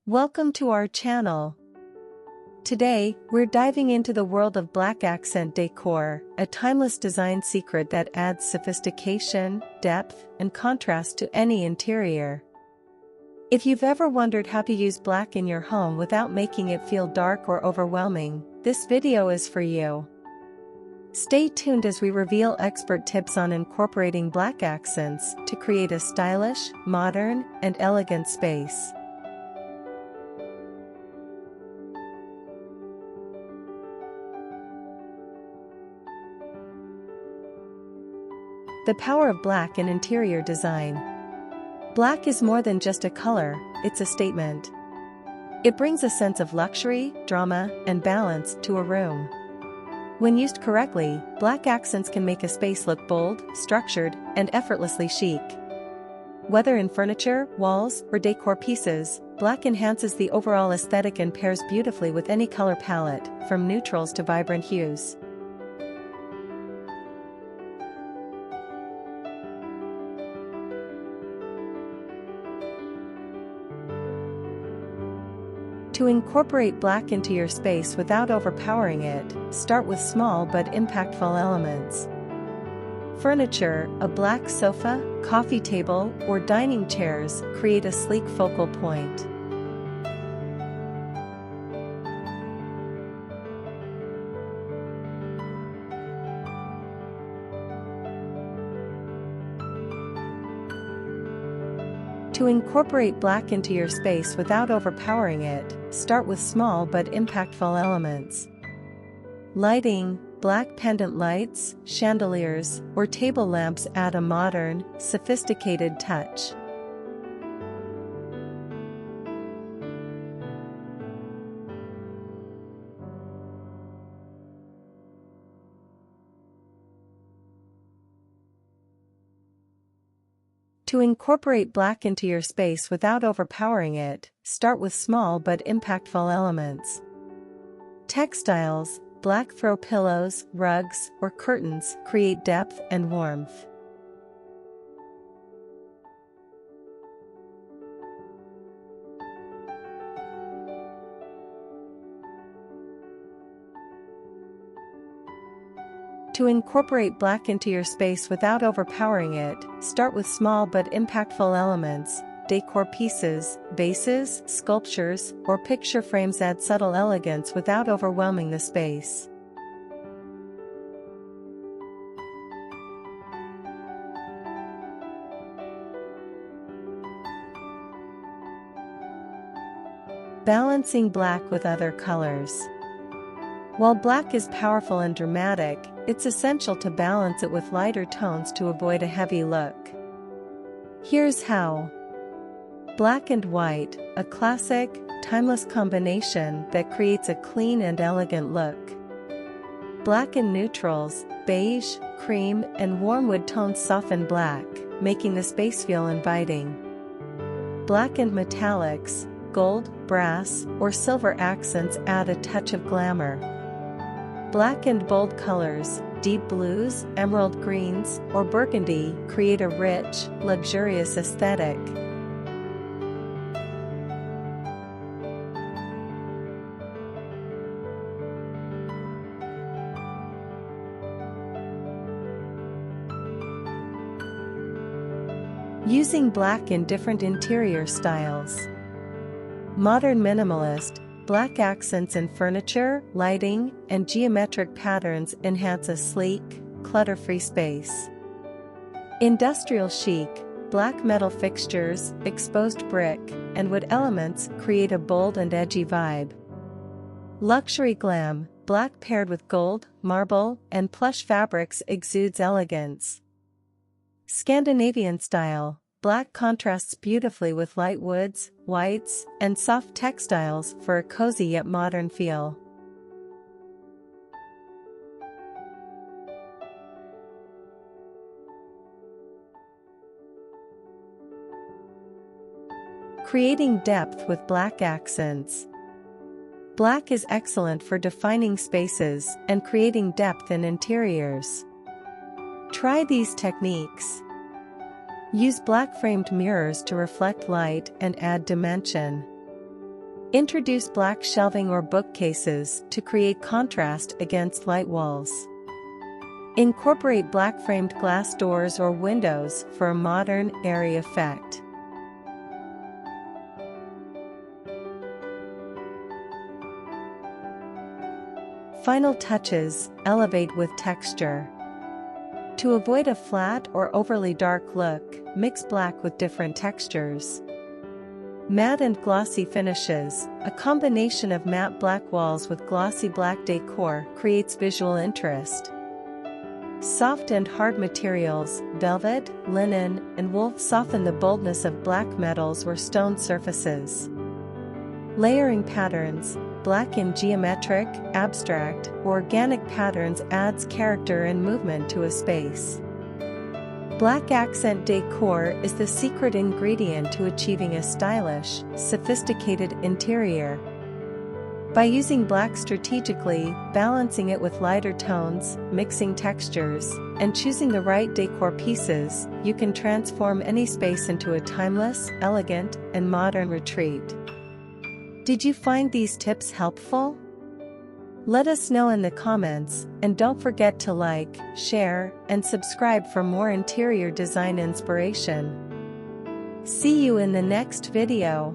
Welcome to our channel. Today, we're diving into the world of black accent decor, a timeless design secret that adds sophistication, depth, and contrast to any interior. If you've ever wondered how to use black in your home without making it feel dark or overwhelming, this video is for you. Stay tuned as we reveal expert tips on incorporating black accents to create a stylish, modern, and elegant space. The power of black in interior design. Black is more than just a color, it's a statement. It brings a sense of luxury, drama, and balance to a room. When used correctly, black accents can make a space look bold, structured, and effortlessly chic. Whether in furniture, walls, or decor pieces, black enhances the overall aesthetic and pairs beautifully with any color palette, from neutrals to vibrant hues. To incorporate black into your space without overpowering it, start with small but impactful elements. Furniture, a black sofa, coffee table, or dining chairs create a sleek focal point. To incorporate black into your space without overpowering it, start with small but impactful elements. Lighting, black pendant lights, chandeliers, or table lamps add a modern, sophisticated touch. To incorporate black into your space without overpowering it, start with small but impactful elements. Textiles, black throw pillows, rugs, or curtains create depth and warmth. To incorporate black into your space without overpowering it, start with small but impactful elements. Decor pieces, vases, sculptures, or picture frames add subtle elegance without overwhelming the space. Balancing black with other colors. While black is powerful and dramatic, it's essential to balance it with lighter tones to avoid a heavy look. Here's how. Black and white, a classic, timeless combination that creates a clean and elegant look. Black and neutrals, beige, cream, and warm wood tones soften black, making the space feel inviting. Black and metallics, gold, brass, or silver accents add a touch of glamour. Black and bold colors, deep blues, emerald greens, or burgundy create a rich, luxurious aesthetic. Using black in different interior styles. Modern minimalist, black accents in furniture, lighting, and geometric patterns enhance a sleek, clutter-free space. Industrial chic, black metal fixtures, exposed brick, and wood elements create a bold and edgy vibe. Luxury glam, black paired with gold, marble, and plush fabrics exudes elegance. Scandinavian style, black contrasts beautifully with light woods, whites, and soft textiles for a cozy yet modern feel. Creating depth with black accents. Black is excellent for defining spaces and creating depth in interiors. Try these techniques. Use black framed mirrors to reflect light and add dimension. Introduce black shelving or bookcases to create contrast against light walls. Incorporate black framed glass doors or windows for a modern, airy effect. Final touches, elevate with texture. To avoid a flat or overly dark look, mix black with different textures. Matte and glossy finishes, a combination of matte black walls with glossy black decor creates visual interest. Soft and hard materials, velvet, linen, and wool soften the boldness of black metals or stone surfaces. Layering patterns, black in geometric, abstract, or organic patterns adds character and movement to a space. Black accent decor is the secret ingredient to achieving a stylish, sophisticated interior. By using black strategically, balancing it with lighter tones, mixing textures, and choosing the right decor pieces, you can transform any space into a timeless, elegant, and modern retreat. Did you find these tips helpful? Let us know in the comments, and don't forget to like, share, and subscribe for more interior design inspiration. See you in the next video.